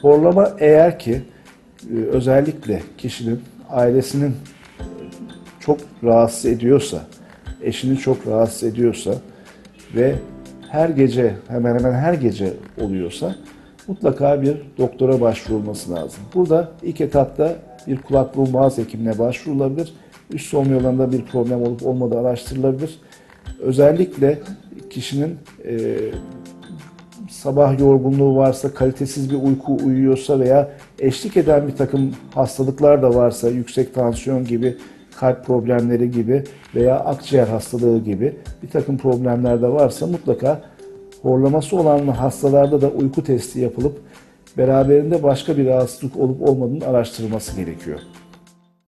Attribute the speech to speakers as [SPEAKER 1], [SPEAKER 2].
[SPEAKER 1] Horlama eğer ki özellikle kişinin ailesinin çok rahatsız ediyorsa, eşini çok rahatsız ediyorsa ve her gece, hemen hemen her gece oluyorsa mutlaka bir doktora başvurulması lazım. Burada ilk etapta bir kulak burun boğaz hekimine başvurulabilir. Üst solunum yollarında bir problem olup olmadığı araştırılabilir. Özellikle kişinin sabah yorgunluğu varsa, kalitesiz bir uyku uyuyorsa veya eşlik eden bir takım hastalıklar da varsa, yüksek tansiyon gibi, kalp problemleri gibi veya akciğer hastalığı gibi bir takım problemler de varsa mutlaka horlaması olan hastalarda da uyku testi yapılıp beraberinde başka bir rahatsızlık olup olmadığını araştırılması gerekiyor.